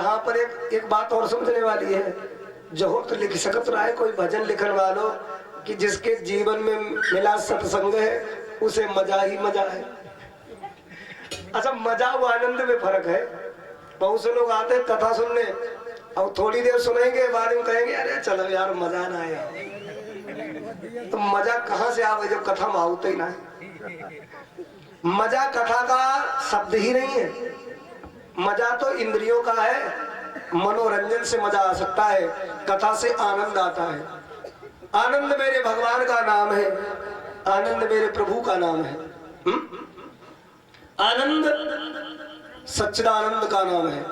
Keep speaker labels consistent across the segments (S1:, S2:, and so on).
S1: यहाँ पर एक बात और समझने वाली है। जो तो लिख सकत रहा है कोई भजन लिखने वालों कि जिसके जीवन में मिला सत्संग है उसे मजा ही मजा है। अच्छा, मजा व आनंद में फर्क है। बहुत से लोग आते हैं कथा सुनने और थोड़ी देर सुनेंगे, बाद में कहेंगे अरे चलो यार मजा ना आया। तो मजा कहाँ से आवे जब कथा में आउते ही ना है। मजा कथा का शब्द ही नहीं है, मजा तो इंद्रियों का है। मनोरंजन से मजा आ सकता है, कथा से आनंद आता है। आनंद मेरे भगवान का नाम है, आनंद मेरे प्रभु का नाम है। आनंद सच्चिदानंद का नाम है।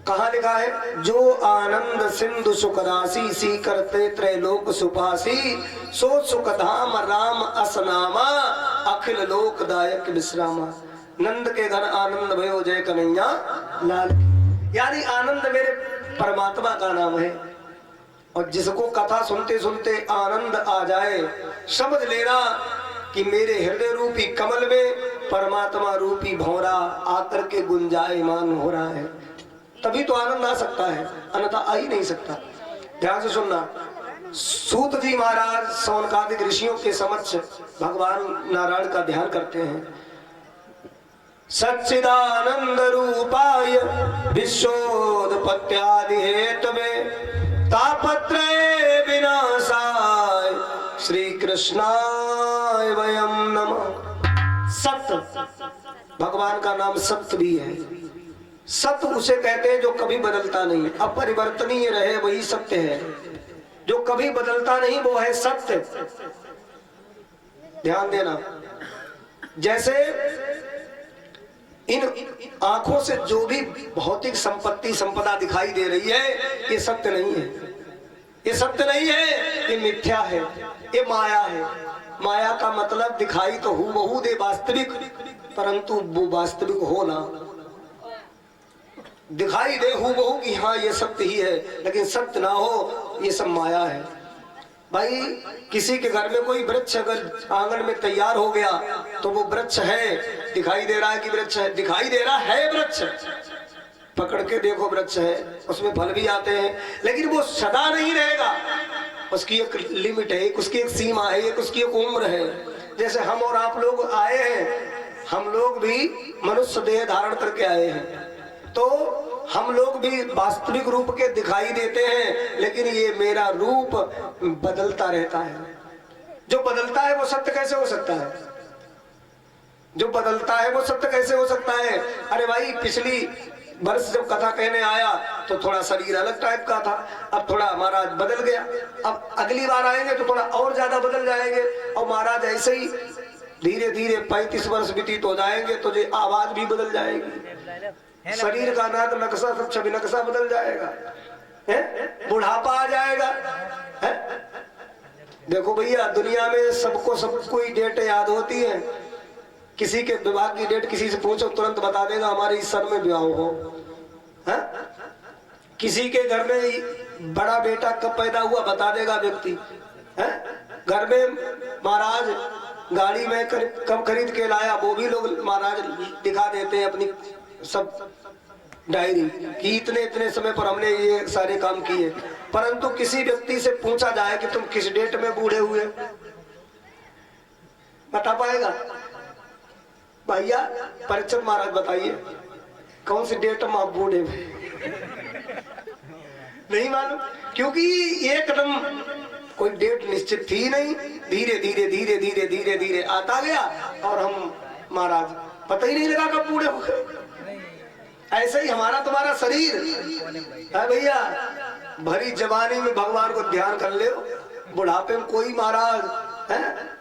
S1: कहा लिखा है, जो आनंद सिंधु सुख राशि सी करते त्रैलोक सुपासी सो सुख धाम राम असनामा अखिल लोकदायक विश्रामा। नंद के घर आनंद भयो जय कन्हैया लाल। यानी आनंद मेरे परमात्मा का नाम है। और जिसको कथा सुनते सुनते आनंद आ जाए, समझ लेना कि मेरे हृदय रूपी कमल में परमात्मा रूपी भौरा आकर के गुंजायमान हो रहा है, तभी तो आनंद आ सकता है, अन्यथा आ ही नहीं सकता। ध्यान से सुनना। सूत जी महाराज सौनकादिक ऋषियों के समक्ष भगवान नारायण का ध्यान करते हैं। सच्चिदानंद रूपाय विश्वोत्पत्त्यादि हेतवे तापत्रय विनाशाय श्री कृष्णाय वयम नमः। सत्य, भगवान का नाम सत्य भी है। सत्य उसे कहते हैं जो कभी बदलता नहीं, अपरिवर्तनीय रहे वही सत्य है। जो कभी बदलता नहीं वो है सत्य। ध्यान देना। जैसे इन आंखों से जो भी भौतिक संपत्ति संपदा दिखाई दे रही है, ये सत्य नहीं है, ये सत्य नहीं है, ये मिथ्या है, ये माया है। माया का मतलब दिखाई तो हूबहू दे वास्तविक, परंतु वो वास्तविक हो ना। दिखाई दे हूबहू कि हाँ ये सत्य ही है, लेकिन सत्य ना हो, ये सब माया है। भाई किसी के घर में कोई वृक्ष अगर आंगन में तैयार हो गया तो वो वृक्ष है, दिखाई दे रहा है कि वृक्ष है, दिखाई दे रहा है वृक्ष। पकड़ के देखो वृक्ष है, उसमें फल भी आते हैं, लेकिन वो सदा नहीं रहेगा। उसकी एक लिमिट है, उसकी एक सीमा है, उसकी एक उम्र है। जैसे हम और आप लोग आए हैं, हम लोग भी मनुष्य देह धारण करके आए हैं, तो हम लोग भी वास्तविक रूप के दिखाई देते हैं, लेकिन ये मेरा रूप बदलता रहता है। जो बदलता है वो सत्य कैसे हो सकता है? जो बदलता है वो सत्य कैसे हो सकता है? अरे भाई पिछली वर्ष जब कथा कहने आया तो थोड़ा शरीर अलग टाइप का था, अब थोड़ा महाराज बदल गया, अब अगली बार आएंगे तो थोड़ा और ज्यादा बदल जाएंगे। और महाराज ऐसे ही धीरे धीरे 35 वर्ष व्यतीत हो जाएंगे तो जो आवाज भी बदल जाएगी, शरीर का नाक नक्शा सब छवि नक्शा बदल जाएगा, बुढ़ापा आ जाएगा है? देखो भैया, दुनिया में सबको सब कोई डेट याद होती है। किसी के विवाह की डेट किसी से पूछो तुरंत बता देगा हमारे इस साल में विवाह हो है? किसी के घर में बड़ा बेटा कब पैदा हुआ बता देगा व्यक्ति है? घर में महाराज गाड़ी में कब खरीद के लाया वो भी लोग महाराज दिखा देते हैं अपनी सब डायरी कि इतने इतने समय पर हमने ये सारे काम किए। परंतु किसी व्यक्ति से पूछा जाए कि तुम किस डेट में बूढ़े हुए, बता पाएगा? भैया परीक्षित महाराज बताइए कौन सी डेट में आप बूढ़े हुए? नहीं मालूम, क्योंकि एकदम कोई डेट निश्चित थी नहीं। धीरे धीरे धीरे धीरे धीरे धीरे आता गया और हम महाराज पता ही नहीं लगा कब बूढ़े हो गए। ऐसे ही हमारा तुम्हारा शरीर है भैया, भरी जवानी में भगवान को ध्यान कर ले, बुढ़ापे में कोई महाराज है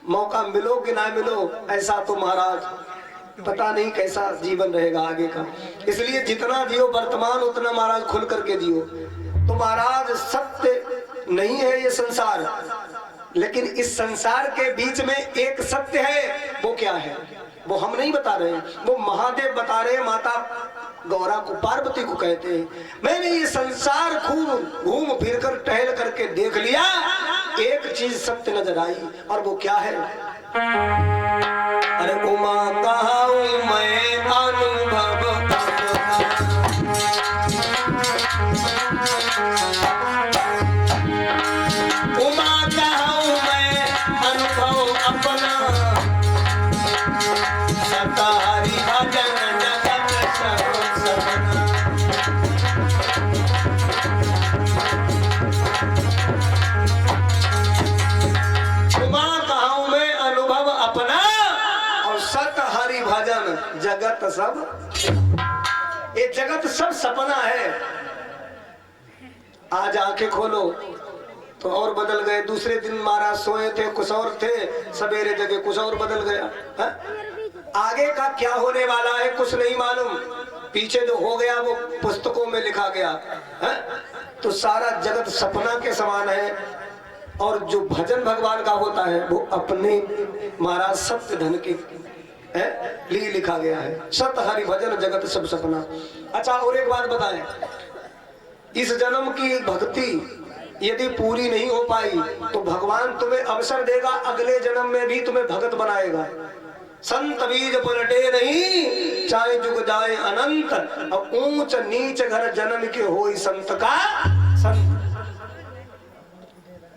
S1: मौका मिलो कि ना मिलो, ऐसा तो महाराज पता नहीं कैसा जीवन रहेगा आगे का। इसलिए जितना जियो वर्तमान उतना महाराज खुल करके जियो। तो महाराज सत्य नहीं है ये संसार, लेकिन इस संसार के बीच में एक सत्य है। वो क्या है वो हम नहीं बता रहे हैं, वो महादेव बता रहे हैं। माता गौरा को, पार्वती को कहते हैं मैंने ये संसार खूब घूम फिर कर टहल करके देख लिया, एक चीज सत्य नजर आई, और वो क्या है? अरे उमा कहाऊं मैं अनुभव जगत सब, ये जगत सब सपना है। आज आंखें खोलो तो और बदल गए, दूसरे दिन महाराज सोए थे कुछ और थे, सवेरे जगह कुछ और बदल गया है? आगे का क्या होने वाला है कुछ नहीं मालूम, पीछे जो हो गया वो पुस्तकों में लिखा गया है? तो सारा जगत सपना के समान है। और जो भजन भगवान का होता है वो अपने महाराज सत्य धन के लिए लिखा गया है। सत हरि भजन जगत सब सपना। अच्छा और एक बात बताएं, इस जन्म की भक्ति यदि पूरी नहीं हो पाई तो भगवान तुम्हें अवसर देगा, अगले जन्म में भी तुम्हें भगत बनाएगा। संत बीज पलटे नहीं, चाहे जुग जाए अनंत, और ऊंच नीच घर जन्म के होई संत का संत।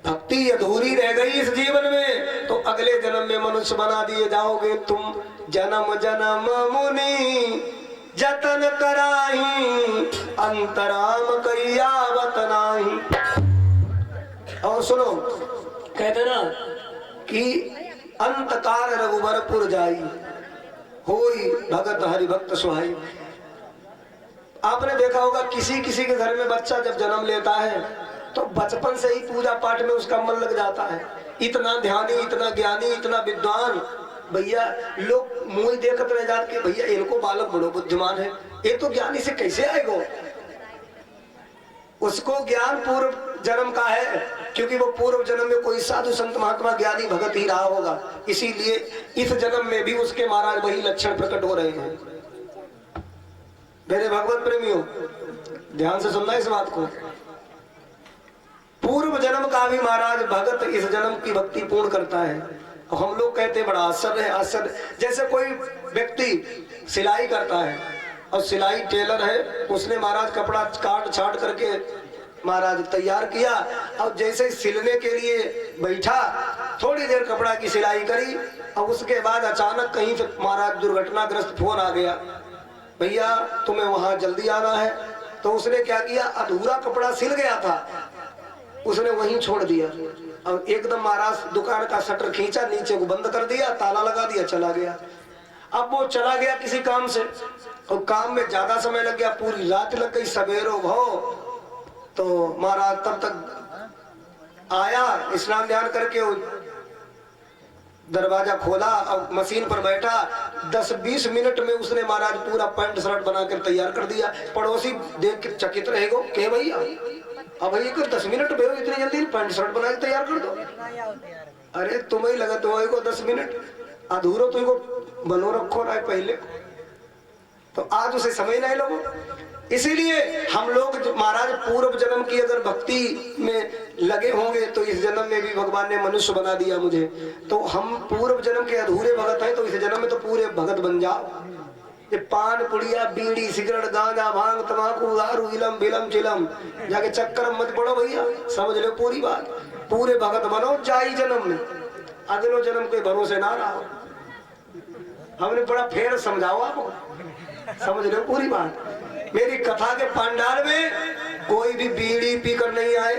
S1: भक्ति अधूरी रह गई इस जीवन में तो अगले जन्म में मनुष्य बना दिए जाओगे तुम। जन्म जन्म मुनि जतन कराही, अंतराम कैयावत नाही। और सुनो, कहते ना कि अंतकार रघुवरपुर जाई, होई भगत हरि भक्त सुहाई। आपने देखा होगा किसी किसी के घर में बच्चा जब जन्म लेता है तो बचपन से ही पूजा पाठ में उसका मन लग जाता है। इतना ध्यानी, इतना ज्ञानी, इतना विद्वान, भैया लोग मुंह देखते रह जाते कि भैया इनको बालक बड़ो बुद्धिमान है, ये तो ज्ञानी से कैसे आएगा। उसको ज्ञान पूर्व जन्म का है, क्योंकि वो पूर्व जन्म में कोई साधु संत महात्मा ज्ञानी भगत ही रहा होगा, इसीलिए इस जन्म में भी उसके महाराज वही लक्षण प्रकट हो रहे हैं। मेरे भगवत प्रेमियों, ध्यान से सुनना इस बात को। पूर्व जन्म का भी महाराज भगत इस जन्म की भक्ति पूर्ण करता है। हम लोग कहते हैं बड़ा आश्चर्य है, आश्चर्य। जैसे कोई व्यक्ति सिलाई करता है और सिलाई टेलर है, उसने महाराज कपड़ा काट छाट करके महाराज तैयार किया, और जैसे सिलने के लिए बैठा, थोड़ी देर कपड़ा की सिलाई करी और उसके बाद अचानक कहीं से महाराज दुर्घटनाग्रस्त फोन आ गया, भैया तुम्हें वहां जल्दी आना है। तो उसने क्या किया, अधूरा कपड़ा सिल गया था, उसने वहीं छोड़ दिया और एकदम महाराज दुकान का शटर खींचा, नीचे को बंद कर दिया, ताला लगा दिया, चला गया। अब वो चला गया किसी काम से और काम में ज्यादा समय लग गया, पूरी रात लग गई, सवेरो भो। तो महाराज तब तक आया, स्नान ध्यान करके दरवाजा खोला और मशीन पर बैठा। 10-20 मिनट में उसने महाराज पूरा पैंट शर्ट बनाकर तैयार कर दिया। पड़ोसी देख के चकित रहेगो के भैया, अब भैया को 10 मिनट में इतनी जल्दी पैंट शर्ट बना के तैयार कर दो। अरे तुम्हें लगा तो 10 मिनट अधूरो तुमको बनो रखो रहा है पहले, तो आज उसे समझ नहीं लोगो। इसीलिए हम लोग महाराज पूर्व जन्म की अगर भक्ति में लगे होंगे तो इस जन्म में भी भगवान ने मनुष्य बना दिया मुझे। तो हम पूर्व जन्म के अधूरे भगत हैं, तो इस जन्म में तो पूरे भगत बन जाओ। ये पान पुड़िया बीड़ी सिगरेट गांजा भांग तंबाकू दारू इलम बिलम चिलम जाके चक्कर मत पड़ो भैया, समझ लो पूरी बात। पूरे भगत बनो जाई जन्म में, अगलो जन्म के भरोसे ना रहो। हमने बड़ा फेर समझाओ आपको, समझ लो पूरी बात। मेरी कथा के पंडाल में कोई भी बीड़ी पीकर नहीं आए,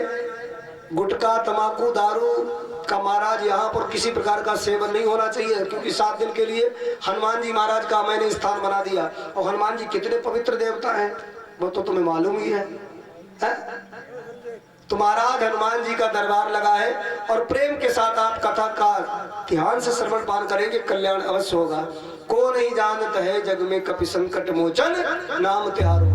S1: गुटखा तंबाकू दारू का महाराज यहाँ पर किसी प्रकार का सेवन नहीं होना चाहिए, क्योंकि 7 दिन के लिए हनुमान जी महाराज का मैंने स्थान बना दिया। और हनुमान जी कितने पवित्र देवता हैं वो तो तुम्हें मालूम ही है? तो महाराज हनुमान जी का दरबार लगा है और प्रेम के साथ आप कथा का ध्यान से श्रवण पान करेंगे, कल्याण अवश्य होगा। को नहीं जानत है जग में कपि संकट मोचन, नाम त्यारो।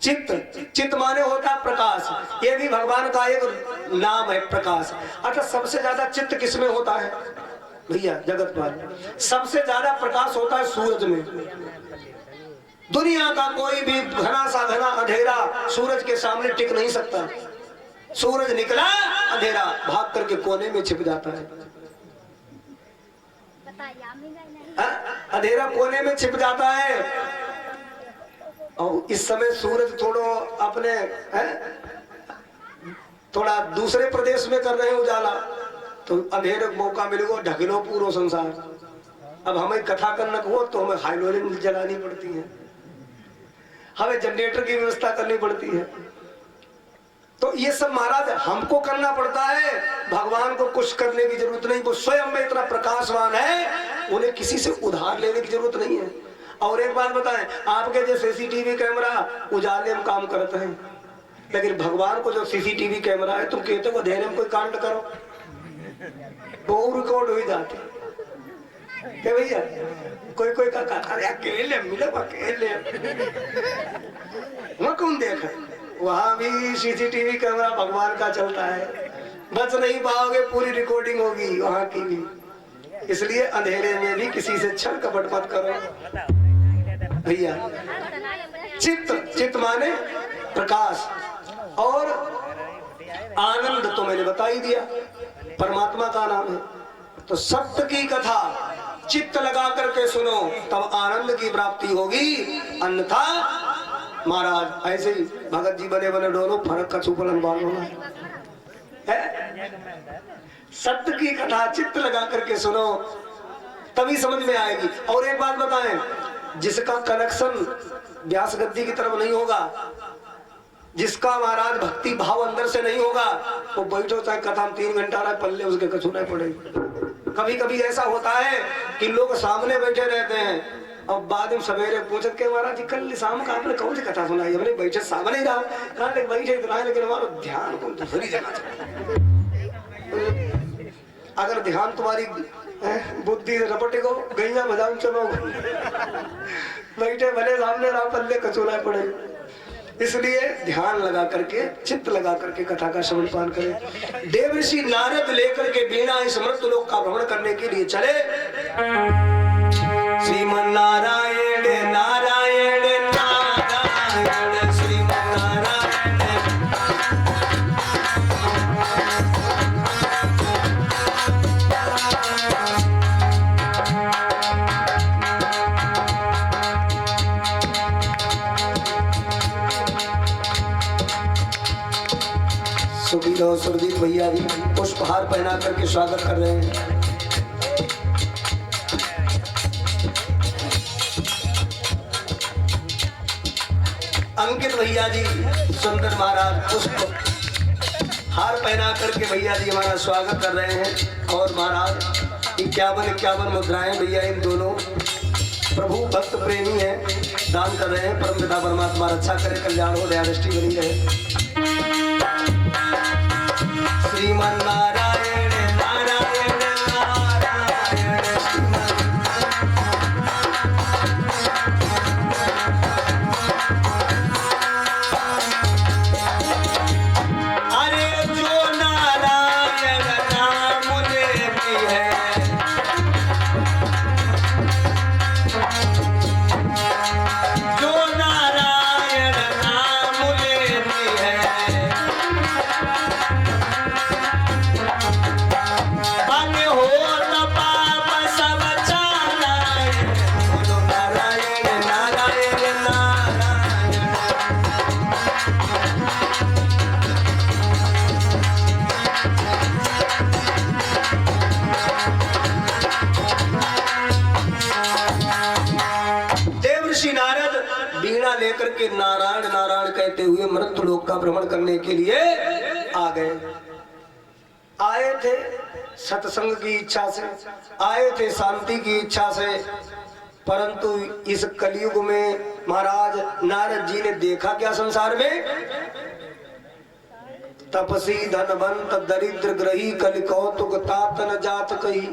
S1: चित्त, चित्त माने होता प्रकाश, ये भी भगवान का एक नाम है प्रकाश। अच्छा सबसे ज्यादा चित्त किसमें होता है भैया जगत पाल? सबसे ज्यादा प्रकाश होता है सूरज में। दुनिया का कोई भी घना सा घना अंधेरा सूरज के सामने टिक नहीं सकता। सूरज निकला अंधेरा भाग करके कोने में छिप जाता है, अंधेरा कोने में छिप जाता है। और इस समय सूरज थोड़ा दूसरे प्रदेश में कर रहे हैं उजाला, तो अंधेरे को मौका मिलेगा ढक लो पूरा संसार। अब हमें कथा करना हो तो हमें हाइलोजन जलानी पड़ती है, हमें जनरेटर की व्यवस्था करनी पड़ती है। तो ये सब महाराज हमको करना पड़ता है, भगवान को कुछ करने की जरूरत नहीं। वो स्वयं में इतना प्रकाशवान है उन्हें किसी से उधार लेने की जरूरत नहीं है। और एक बात बताएं, आपके जो सीसीटीवी कैमरा उजाले में काम करते हैं, लेकिन भगवान को जो सीसीटीवी कैमरा है, तुम कहते हो अंधेरे में कोई कांड करो वो रिकॉर्ड हो जाते क्या भैया? कोई कोई का अरे अकेले मिले अकेले वहां कौन देखा? वहां भी सीसीटीवी कैमरा भगवान का चलता है, बच नहीं पाओगे, पूरी रिकॉर्डिंग होगी वहां की भी। इसलिए अंधेरे में भी किसी से छल कपट मत करो भैया। चित्त, चित्त माने प्रकाश, और आनंद तो मैंने बता ही दिया, परमात्मा का नाम है। तो सत्य की कथा चित्त लगा करके सुनो, तब आनंद की प्राप्ति होगी, अन्यथा महाराज ऐसे ही भगत जी बने बने डोलो, फर्क का चुपलन बालो है। सत्य की कथा चित्त लगा करके सुनो, तभी समझ में आएगी। और एक बात बताएं, जिसका कनेक्शन व्यास गद्दी की तरफ नहीं होगा, जिसका महाराज भक्ति भाव अंदर से नहीं होगा, वो बैठो चाहे कथा 3 घंटा रहा पल्ले उसके कछु नहीं पड़ेगी। कभी कभी ऐसा होता है कि लोग सामने बैठे रहते हैं और बाद में सवेरे पूछते के महाराज जी कल शाम का आपने कौन सी कथा सुनाई? हमने बैठे सामने रहा, कहा बैठे इतना, लेकिन हमारा ध्यान को दूसरी जगह चला। अगर ध्यान तुम्हारी बुद्धि रपटे को गैया बजाऊ चलो बैठे भले सामने रहा पल्ले कचोला पड़े। इसलिए ध्यान लगा करके, चित्त लगा करके कथा का श्रवण पान करें। देवर्षि नारद लेकर के बीणा इस मृत्यु लोक का भ्रमण करने के लिए चले। श्रीमन नारायण नारायण नारायण श्रीमन नारायण। सुखी और सुरदीप भैया भी पुष्पहार पहना करके स्वागत कर रहे हैं। अंकित भैया जी, सुंदर महाराज पुष्प हार पहना करके भैया जी हमारा स्वागत कर रहे हैं। और महाराज 51 मुद्राएं भैया इन दोनों प्रभु भक्त प्रेमी हैं, दान कर रहे हैं। परम पिता परमात्मा रक्षा करे, कल्याण हो, दया दृष्टि बनी रहे। श्रीमन नारायण नारायण नारायण श्रीमन। अरे जो नारायण नाम लेती है, जो नारायण नाम लेती है, लेकर के नारायण नारायण कहते हुए मृत्यु लोक का भ्रमण करने के लिए आ गए। आए थे सत्संग की इच्छा से, आए थे शांति की इच्छा से, परंतु इस कलयुग में महाराज नारद जी ने देखा क्या संसार में? तपसी धनवंत दरिद्र ग्रही कलि कौतुक तात न जात कही।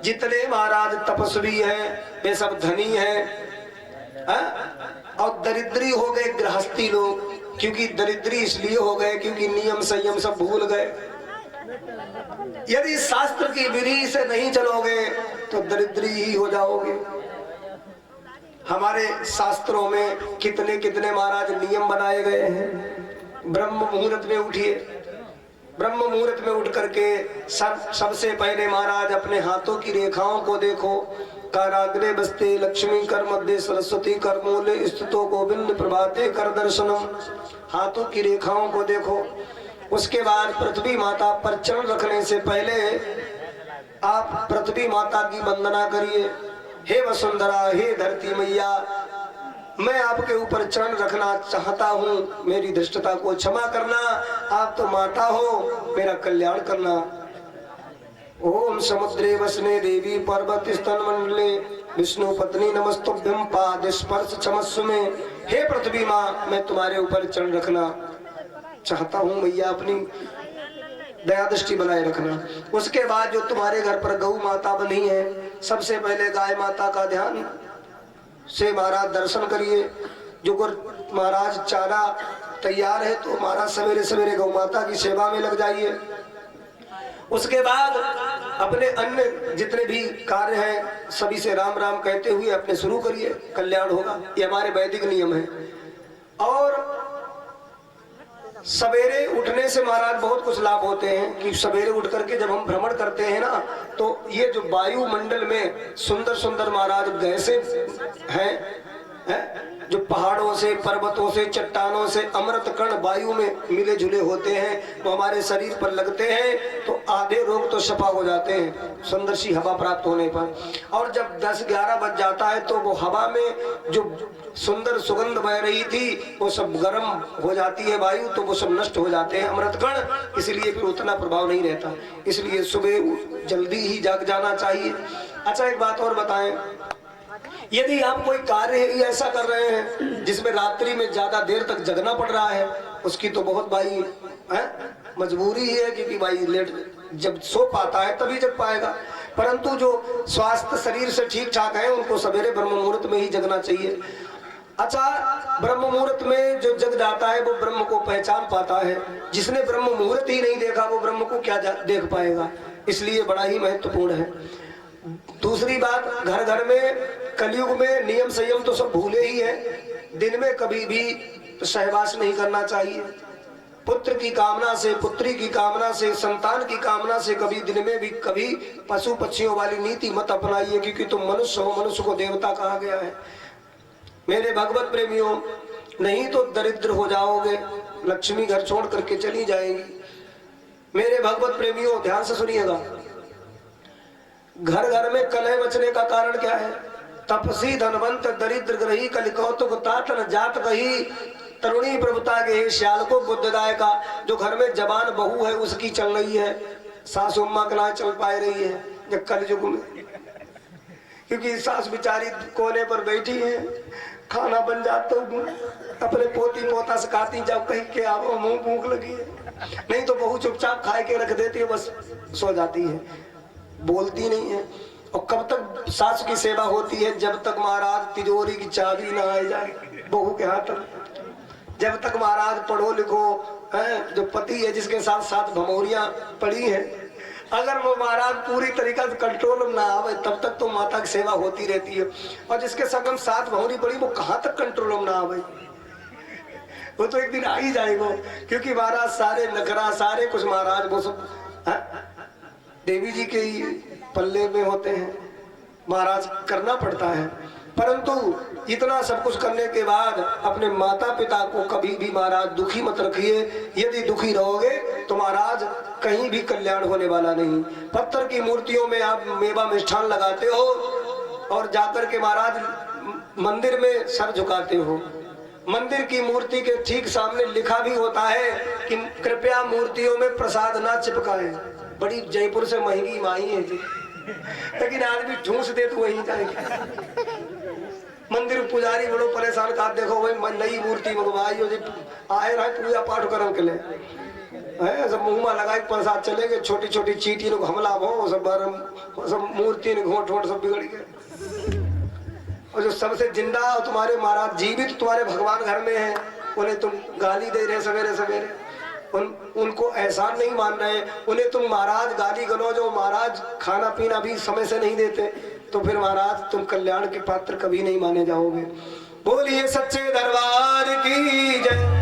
S1: जितने महाराज तपस्वी हैं वे सब धनी हैं, और दरिद्री हो गए गृहस्थी लोग। क्योंकि दरिद्री इसलिए हो गए क्योंकि नियम संयम सब भूल गए। यदि शास्त्र की विधि से नहीं चलोगे तो दरिद्री ही हो जाओगे। हमारे शास्त्रों में कितने कितने महाराज नियम बनाए गए हैं। ब्रह्म मुहूर्त में उठिए, ब्रह्म मुहूर्त में उठ करके सबसे पहले महाराज अपने हाथों की रेखाओं को देखो। काराग्रे बस्ते लक्ष्मी कर मध्य सरस्वती कर मूले स्थितो गोविंद प्रभाते कर दर्शनम। हाथों की रेखाओं को देखो। उसके बाद पृथ्वी माता पर चरण रखने से पहले आप पृथ्वी माता की वंदना करिए। हे वसुंधरा, हे धरती मैया, मैं आपके ऊपर चरण रखना चाहता हूँ, मेरी धृष्टता को क्षमा करना। आप तो माता हो, मेरा कल्याण करना। ओम समुद्रे वसने देवी पर्वत स्तन मंडले विष्णु पत्नी नमस्तुभ्यं पाद स्पर्श क्षमस्व में। हे पृथ्वी माँ, मैं तुम्हारे ऊपर चरण रखना चाहता हूँ मैया, अपनी दया दृष्टि बनाए रखना। उसके बाद जो तुम्हारे घर पर गौ माता बनी है, सबसे पहले गाय माता का ध्यान से महाराज दर्शन करिए। जो महाराज चारा तैयार है तो महाराज सवेरे सवेरे गौ माता की सेवा में लग जाइए। उसके बाद अपने अन्य जितने भी कार्य हैं सभी से राम राम कहते हुए अपने शुरू करिए, कल्याण होगा। ये हमारे वैदिक नियम है। और सवेरे उठने से महाराज बहुत कुछ लाभ होते हैं कि सवेरे उठ करके जब हम भ्रमण करते हैं ना, तो ये जो वायुमंडल में सुंदर सुंदर महाराज गैसें हैं जो पहाड़ों से, पर्वतों से, चट्टानों से अमृत कण वायु में मिले जुले होते हैं, वो हमारे शरीर पर लगते हैं तो आधे रोग तो शफा हो जाते हैं सुंदर सी हवा प्राप्त होने पर। और जब 10-11 बज जाता है तो वो हवा में जो सुंदर सुगंध बह रही थी वो सब गर्म हो जाती है वायु, तो वो सब नष्ट हो जाते हैं अमृत कण, इसलिए फिर उतना प्रभाव नहीं रहता। इसलिए सुबह जल्दी ही जाग जाना चाहिए। अच्छा, एक बात और बताएं, यदि आप कोई कार्य ऐसा कर रहे हैं जिसमें रात्रि में ज्यादा देर तक जगना पड़ रहा है, उसकी तो बहुत भाई मजबूरी ही है, क्योंकि भाई लेट जब सो पाता है तभी जग पाएगा। परंतु जो स्वास्थ्य शरीर से ठीक ठाक है उनको सवेरे ब्रह्म मुहूर्त में ही जगना चाहिए। अच्छा, ब्रह्म मुहूर्त में जो जग जाता है वो ब्रह्म को पहचान पाता है। जिसने ब्रह्म मुहूर्त ही नहीं देखा वो ब्रह्म को क्या देख पाएगा, इसलिए बड़ा ही महत्वपूर्ण है। दूसरी बात, घर घर में कलयुग में नियम संयम तो सब भूले ही है। दिन में कभी भी सहवास नहीं करना चाहिए। पुत्र की कामना से, पुत्री की कामना से, संतान की कामना से कभी दिन में भी कभी पशु पक्षियों वाली नीति मत अपनाइए, क्योंकि तुम मनुष्य हो, मनुष्य को देवता कहा गया है। मेरे भगवत प्रेमियों, नहीं तो दरिद्र हो जाओगे, लक्ष्मी घर छोड़ करके चली जाएंगी। मेरे भगवत प्रेमियों ध्यान से सुनिएगा, घर घर में कलह बचने का कारण क्या है? तपसी धनवंत दरिद्र ग्रही कल कौतुक तातन जात कही तरुणी प्रभुता के श्याल को बुद्धदाय का। जो घर में जवान बहू है उसकी चल रही है, सासू अम्मा कला चल पाए रही है जब कलयुग में, क्योंकि सास बिचारी कोने पर बैठी है, खाना बन जाता हूँ अपने पोती पोता से खाती जब कहीं के आओ मुंह भूख लगी है, नहीं तो बहू चुपचाप खाए के रख देती है, बस सो जाती है, बोलती नहीं है। और कब तक सास की सेवा होती है? जब तक महाराज तिजोरी की चाबी ना आ जाए बहू के हाथ तक, जब तक महाराज पढ़ो लिखो है, जो पति है जिसके साथ साथ भमौरियां पड़ी हैं, अगर वो महाराज पूरी तरीका से कंट्रोल में ना आवे तब तक तो माता की सेवा होती रहती है। और जिसके संगम साथ भमौरी पड़ी वो कहाँ तक कंट्रोल में ना आवे, वो तो एक दिन आ ही जाएगा, क्योंकि महाराज सारे नखरा सारे कुछ महाराज वो सब देवी जी के ही पल्ले में होते हैं, महाराज करना पड़ता है। परंतु इतना सब कुछ करने के बाद अपने माता पिता को कभी भी महाराज दुखी मत रखिए। यदि दुखी रहोगे तो महाराज कहीं भी कल्याण होने वाला नहीं। पत्थर की मूर्तियों में आप मेवा मिष्ठान लगाते हो और जाकर के महाराज मंदिर में सर झुकाते हो। मंदिर की मूर्ति के ठीक सामने लिखा भी होता है कि कृपया मूर्तियों में प्रसाद ना चिपकाएं। बड़ी जयपुर से महंगी माई है जी, लेकिन आदमी ठूस दे तो वहीं जाएगा। मंदिर पुजारी बड़ो परेशान कर, देखो भाई नई मूर्ति मंगवाई हो जी, आए रहे पूजा पाठ करने के लिए, सब मुंह में लगा प्रसाद चले गए, छोटी छोटी चीटी लोग हमला हो, सब मूर्ति ने घोट घोट सब बिगड़ गए। और जो सबसे जिंदा तुम्हारे महाराज जीवित तुम्हारे भगवान घर में है, उन्हें तुम गाली दे रहे सवेरे सवेरे, उनको एहसान नहीं मान रहे, उन्हें तुम महाराज गाली गलौज, जो महाराज खाना पीना भी समय से नहीं देते, तो फिर महाराज तुम कल्याण के पात्र कभी नहीं माने जाओगे। बोलिए सच्चे दरबार की जय।